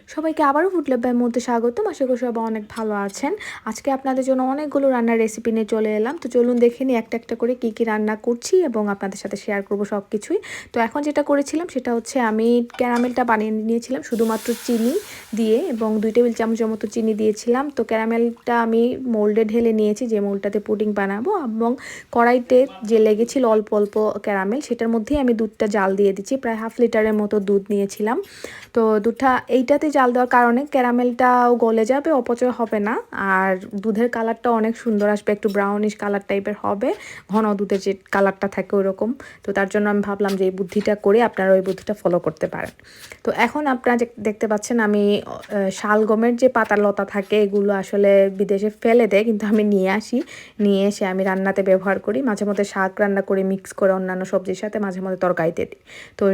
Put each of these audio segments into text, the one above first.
সবাইকে আবারও ফুডল্যাবের মধ্যে স্বাগতম। আশা করি সবাই অনেক ভালো আছেন। আজকে আপনাদের জন্য অনেকগুলো রান্নার রেসিপি নিয়ে চলে এলাম। তো চলুন দেখে নিই একটা একটা করে কী রান্না করছি এবং আপনাদের সাথে শেয়ার করব সব কিছুই। তো এখন যেটা করেছিলাম সেটা হচ্ছে আমি ক্যারামেলটা বানিয়ে নিয়েছিলাম শুধুমাত্র চিনি দিয়ে এবং 2 টেবিল চামচের মতো চিনি দিয়েছিলাম। তো ক্যারামেলটা আমি মোল্ডে ঢেলে নিয়েছি, যে মোল্ডটাতে পুডিং বানাবো, এবং কড়াইতে যে লেগেছিল অল্প অল্প ক্যারামেল সেটার মধ্যেই আমি দুধটা জাল দিয়ে দিচ্ছি। প্রায় 1/2 লিটারের মতো দুধ নিয়েছিলাম। তো দুধটা এইটাতে জাল দেওয়ার কারণে ক্যারামেলটাও গলে যাবে, অপচয় হবে না, আর দুধের কালারটা অনেক সুন্দর আসবে, একটু ব্রাউনিশ কালার টাইপের হবে, ঘন দুধের যে কালারটা থাকে ওরকম। তো তার জন্য আমি ভাবলাম যে এই বুদ্ধিটা করে আপনারা ওই বুদ্ধিটা ফলো করতে পারেন। তো এখন আপনারা দেখতে পাচ্ছেন আমি শালগমের যে পাতা লতা থাকে এগুলো আসলে বিদেশে ফেলে দেয়, কিন্তু আমি নিয়ে এসে আমি রান্নাতে ব্যবহার করি। মাঝে মধ্যে শাক রান্না করে মিক্স করে অন্যান্য সবজির সাথে মাঝে মধ্যে তরকারিতে দিই। তো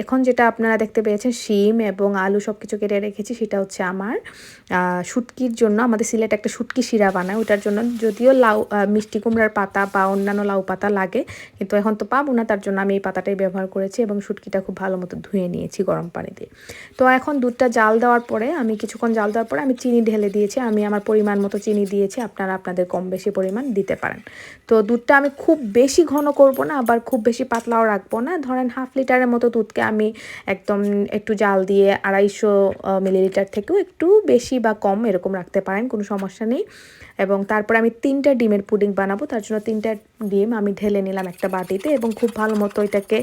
এখন যেটা আপনারা দেখতে পেয়েছেন শিম এবং আলু সব কিছু কেটে রেখেছি, সেটা হচ্ছে আমার শুটকির জন্য। আমাদের সিলেটে একটা শুটকি শিরা বানায়, ওটার জন্য যদিও লাউ মিষ্টি কুমড়ার পাতা বা অন্যান্য লাউ পাতা লাগে, কিন্তু এখন তো পাবো না, তার জন্য আমি এই পাতাটাই ব্যবহার করেছি এবং শুটকিটা খুব ভালো মতো ধুয়ে নিয়েছি গরম পানি দিয়ে। তো এখন দুধটা জাল দেওয়ার পরে আমি কিছুক্ষণ জাল দেওয়ার পরে আমি চিনি ঢেলে দিয়েছি। আমি আমার পরিমাণ মতো চিনি দিয়েছি, আপনারা আপনাদের কম বেশি পরিমাণ দিতে পারেন। তো দুধটা আমি খুব বেশি ঘন করব না, আবার খুব বেশি পাতলাও রাখবো না। ধরেন 1/2 লিটারের মতো দুধকে আমি একদম একটু জাল দিয়ে 250 মিলিলিটার থেকেও একটু বেশি বা কম এরকম রাখতে পারেন, কোনো সমস্যা নেই। এবং তারপর আমি 3টা ডিমের পুডিং বানাবো, তার জন্য 3টা ডিম আমি ঢেলে নিলাম একটা বাটিতে এবং খুব ভালো মতো এটাকে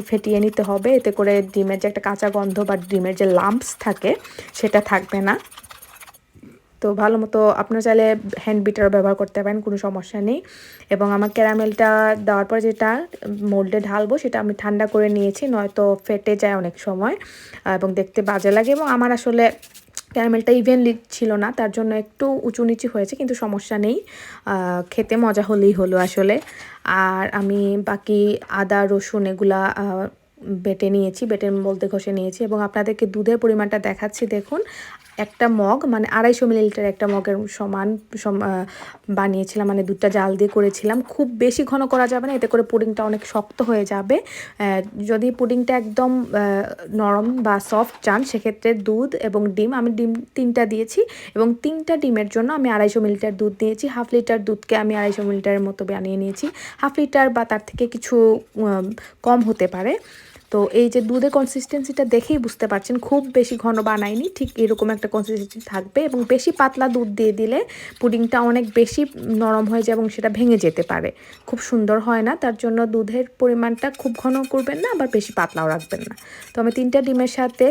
ফেটিয়ে নিতে হবে, এতে করে ডিমের যে একটা কাঁচা গন্ধ বা ডিমের যে লাম্পস থাকে সেটা থাকবে না। তো ভালো মতো আপনারা চাইলে হ্যান্ড বিটার ব্যবহার করতে পারেন, কোনো সমস্যা নেই। এবং আমার ক্যারামেলটা দেওয়ার পর যেটা মোল্ডে ঢালবো সেটা আমি ঠান্ডা করে নিয়েছি, নয়তো ফেটে যায় অনেক সময় এবং দেখতে বাজে লাগে। এবং আমার আসলে ক্যারামেলটা ইভেনলি ছিল না, তার জন্য একটু উঁচু নিচু হয়েছে, কিন্তু সমস্যা নেই, খেতে মজা হলেই হলো আসলে। আর আমি বাকি আদা রসুন এগুলা বেটে নিয়েছি, বলতে ঘষে নিয়েছি এবং আপনাদেরকে দুধের পরিমাণটা দেখাচ্ছি। দেখুন, একটা মগ মানে 250 মিলিলিটার একটা মগের সমান বানিয়েছিলাম, মানে দুধটা জাল দিয়ে করেছিলাম। খুব বেশি ঘন করা যাবে না, এতে করে পুডিংটা অনেক শক্ত হয়ে যাবে। যদি পুডিংটা একদম নরম বা সফট চান সেক্ষেত্রে দুধ এবং ডিম, আমি ডিম 3টা দিয়েছি এবং 3টা ডিমের জন্য আমি 250 মিলিলিটার দুধ দিয়েছি। 1/2 লিটার দুধকে আমি 250 মিলিলিটারের মতো বানিয়ে নিয়েছি। 1/2 লিটার বা তার থেকে কিছু কম হতে পারে। তো এই যে দুধের কনসিস্টেন্সিটা দেখেই বুঝতে পারছেন, খুব বেশি ঘন বানাইনি, ঠিক এরকম একটা কনসিস্টেন্সি থাকবে। এবং বেশি পাতলা দুধ দিয়ে দিলে পুডিংটা অনেক বেশি নরম হয়ে যায় এবং সেটা ভেঙে যেতে পারে, খুব সুন্দর হয় না। তার জন্য দুধের পরিমাণটা খুব ঘন করবেন না, আবার বেশি পাতলাও রাখবেন না। তো আমি 3টা ডিমের সাথে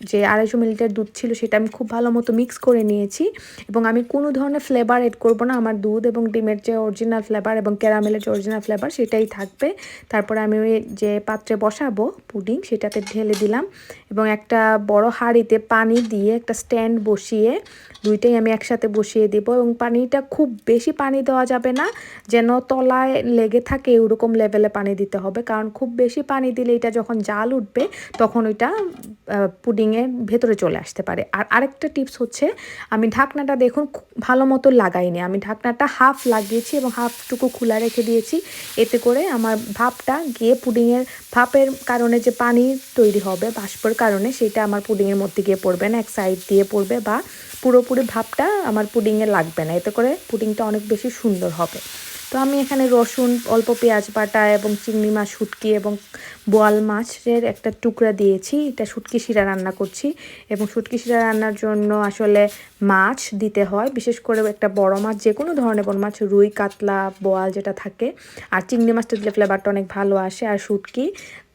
যে 250 মিলিলিটার দুধ ছিল সেটা আমি খুব ভালো মতো মিক্স করে নিয়েছি এবং আমি কোনো ধরনের ফ্লেভার এড করব না। আমার দুধ এবং ডিমের যে অরিজিনাল ফ্লেভার এবং ক্যারামেলের যে অরিজিনাল ফ্লেভার সেটাই থাকবে। তারপরে আমি ওই যে পাত্রে বসাবো পুডিং সেটাতে ঢেলে দিলাম এবং একটা বড় হাঁড়িতে পানি দিয়ে একটা স্ট্যান্ড বসিয়ে দুইটাই আমি একসাথে বসিয়ে দেব। এবং পানিটা খুব বেশি পানি দেওয়া যাবে না, যেন তলায় লেগে থাকে ওরকম লেভেলে পানি দিতে হবে, কারণ খুব বেশি পানি দিলে এটা যখন জাল উঠবে তখন ওইটা পুডিংয়ের ভেতরে চলে আসতে পারে। আর আরেকটা টিপস হচ্ছে, আমি ঢাকনাটা দেখুন ভালো মতো লাগাইনি, আমি ঢাকনাটা হাফ লাগিয়েছি এবং হাফটুকু খোলা রেখে দিয়েছি। এতে করে আমার ভাপটা গিয়ে পুডিংয়ের ভাপের কারণে যে পানি তৈরি হবে বাষ্পের কারণে, সেটা আমার পুডিংয়ের মধ্যে গিয়ে পড়বে না, এক সাইড দিয়ে পড়বে, বা পুরোপুরি ভাপটা আমার পুডিংয়ে লাগবে না। এতে করে পুডিংটা অনেক বেশি সুন্দর হবে। তো আমি এখানে রসুন, অল্প পেঁয়াজ বাটা এবং চিংড়ি মাছ, শুটকি এবং বোয়াল মাছের একটা টুকরা দিয়েছি। এটা শুটকি শিরা রান্না করছি এবং শুটকি শিরা রান্নার জন্য আসলে মাছ দিতে হয়, বিশেষ করে একটা বড় মাছ, যে কোনো ধরনের বড় মাছ, রুই, কাতলা, বোয়াল যেটা থাকে। আর চিংড়ি মাছটা দিলে ফ্লেভারটা অনেক ভালো আসে। আর শুটকি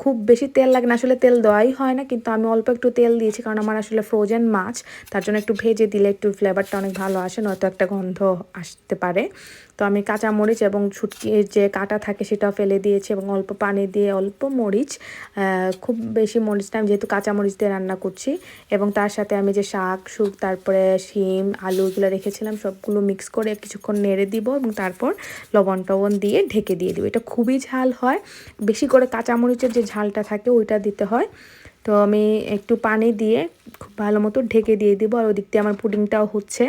খুব বেশি তেল লাগে না, আসলে তেল দেওয়াই হয় না, কিন্তু আমি অল্প একটু তেল দিয়েছি কারণ আমার আসলে ফ্রোজেন মাছ, তার জন্য একটু ভেজে দিলে একটু ফ্লেভারটা অনেক ভালো আসে, নয়তো একটা গন্ধ আসতে পারে। তো আমি কাঁচামরিচ এবং শুটকির যে কাঁটা থাকে সেটাও ফেলে দিয়েছি এবং অল্প পানি দিয়ে অল্প মরিচ, খুব বেশি মরিচ না, আমি যেহেতু কাঁচামরিচ দিয়ে রান্না করছি। এবং তার সাথে আমি যে শাক তারপরে শিম আলু এগুলো রেখেছিলাম সবগুলো মিক্স করে কিছুক্ষণ নেড়ে দিব এবং তারপর লবণ টবণ দিয়ে ঢেকে দিয়ে দিব। এটা খুবই ঝাল হয়, বেশি করে কাঁচামরিচের যে ঝালটা থাকে ওইটা দিতে হয়। তো আমি একটু পানি দিয়ে খুব ভালো মতো ঢেকে দিয়ে দিব। আর ওদিক দিয়ে আমার পুডিংটাও হচ্ছে।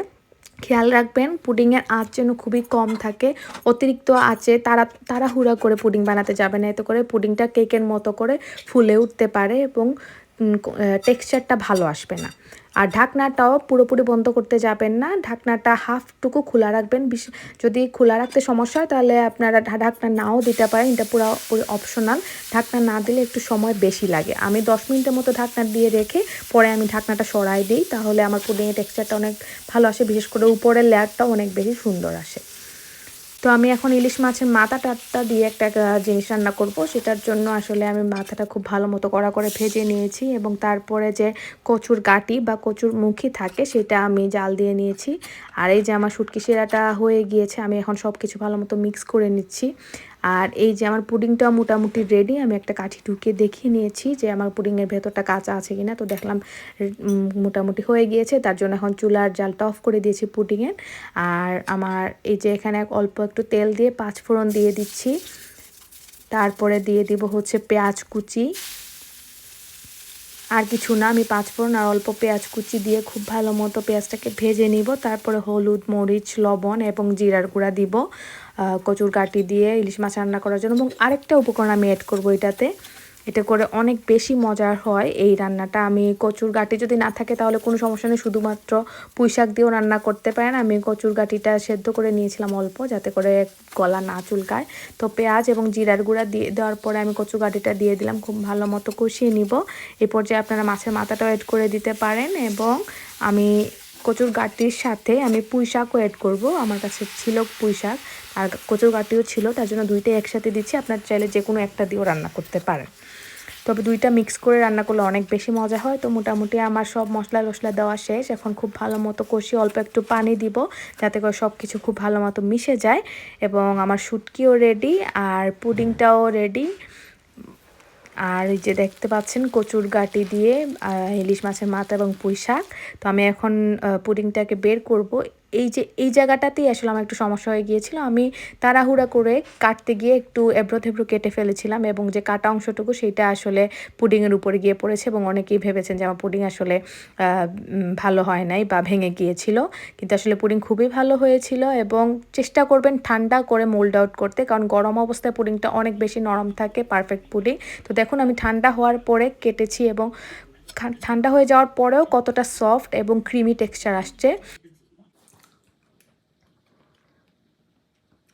খেয়াল রাখবেন পুডিংয়ের আঁচ যেন খুবই কম থাকে, অতিরিক্ত আঁচে তাড়াহুড়া করে পুডিং বানাতে যাবে না, এতে করে পুডিংটা কেকের মতো করে ফুলে উঠতে পারে এবং টেক্সচারটা ভালো আসবে না। আর ঢাকনাটাও পুরোপুরি বন্ধ করতে যাবেন না, ঢাকনাটা হাফটুকু খোলা রাখবেন। যদি খোলা রাখতে সমস্যা হয় তাহলে আপনারা ঢাকনা নাও দিতে পারেন, এটা পুরোপুরি অপশনাল। ঢাকনা না দিলে একটু সময় বেশি লাগে। আমি 10 মিনিটের মতো ঢাকনা দিয়ে রেখে পরে আমি ঢাকনাটা সরাই দিই, তাহলে আমার পুডিংয়ের টেক্সচারটা অনেক ভালো আসে, বিশেষ করে উপরের লেয়ারটাও অনেক বেশি সুন্দর আসে। তো আমি এখন ইলিশ মাছের মাথাটা দিয়ে একটা জিনিস রান্না করব। সেটার জন্য আসলে আমি মাথাটা খুব ভালো মতো কড়া করে ভেজে নিয়েছি এবং তারপরে যে কচুর গাটি বা কচুর মুখি থাকে সেটা আমি জাল দিয়ে নিয়েছি। আর এই যে আমার শুটকি শিরাটা হয়ে গিয়েছে, আমি এখন সব কিছু ভালো মতো মিক্স করে নিচ্ছি। আর এই যে আমার পুডিংটাও মোটামুটি রেডি। আমি একটা কাঠি ঢুকিয়ে দেখিয়ে নিয়েছি যে আমার পুডিংয়ের ভেতরটা কাঁচা আছে কিনা, তো দেখলাম মোটামুটি হয়ে গিয়েছে। তার জন্য এখন চুলার জালটা অফ করে দিয়েছি পুডিংয়ের। আর আমার এই যে এখানে অল্প একটু তেল দিয়ে 5 ফোড়ন দিয়ে দিচ্ছি। তারপরে দিয়ে দিব হচ্ছে পেঁয়াজ কুচি, আর কিছু না, আমি 5 ফোড়ন আর অল্প পেঁয়াজ কুচি দিয়ে খুব ভালো মতো পেঁয়াজটাকে ভেজে নিব। তারপরে হলুদ, মরিচ, লবণ এবং জিরার গুঁড়া দিব কচুর গাটি দিয়ে ইলিশ মাছ রান্না করার জন্য। এবং আরেকটা উপকরণ আমি অ্যাড করব এটাতে, এটা করে অনেক বেশি মজার হয় এই রান্নাটা। আমি কচুর গাটি যদি না থাকে তাহলে কোনো সমস্যা নেই, শুধুমাত্র পুঁই শাক দিয়েও রান্না করতে পারেন। আমি কচুর গাটিটা সেদ্ধ করে নিয়েছিলাম অল্প, যাতে করে গলা না চুলকায়। তো পেঁয়াজ এবং জিরার গুঁড়া দিয়ে দেওয়ার পরে আমি কচুর গাটিটা দিয়ে দিলাম, খুব ভালো মতো কষিয়ে নিব। এই পর্যায়ে আপনারা মাছের মাথাটাও অ্যাড করে দিতে পারেন এবং আমি কচুর গাটির সাথে আমি পুঁই শাকও অ্যাড করব। আমার কাছে ছিল পুঁই শাক আর কচুর গাটিও ছিল, তার জন্য দুইটাই একসাথে দিচ্ছি। আপনার চাইলে যে কোনো একটা দিয়েও রান্না করতে পারেন, তবে দুইটা মিক্স করে রান্না করলে অনেক বেশি মজা হয়। তো মোটামুটি আমার সব মশলা টশলা দেওয়া শেষ। এখন খুব ভালো মতো কষিয়ে অল্প একটু পানি দিব, যাতে করে সব কিছু খুব ভালো মতো মিশে যায়। এবং আমার শুটকিও রেডি আর পুডিংটাও রেডি। আর এই যে দেখতে পাচ্ছেন কচুর গাটি দিয়ে ইলিশ মাছের মাথা এবং পুঁই শাক। তো আমি এখন পুডিংটাকে বের করব। এই যে এই জায়গাটাতেই আসলে আমার একটু সমস্যা হয়ে গিয়েছিল, আমি তাড়াহুড়া করে কাটতে গিয়ে একটু এবড়ো থেবড়ো কেটে ফেলেছিলাম এবং যে কাটা অংশটুকু সেটা আসলে পুডিংয়ের উপরে গিয়ে পড়েছে এবং অনেকেই ভেবেছেন যে আমার পুডিং আসলে ভালো হয় নাই বা ভেঙে গিয়েছিল, কিন্তু আসলে পুডিং খুবই ভালো হয়েছিল। এবং চেষ্টা করবেন ঠান্ডা করে মোল্ড আউট করতে, কারণ গরম অবস্থায় পুডিংটা অনেক বেশি নরম থাকে, পারফেক্ট পুডিং। তো দেখুন আমি ঠান্ডা হওয়ার পরে কেটেছি এবং ঠান্ডা হয়ে যাওয়ার পরেও কতটা সফট এবং ক্রিমি টেক্সচার আসছে।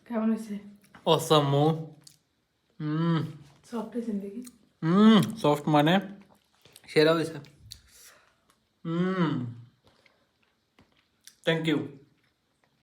কেমন হয়েছে? অসাম মো। সফট হয়েছে দেখি। সফট মানে সেরা হয়েছে। Thank you.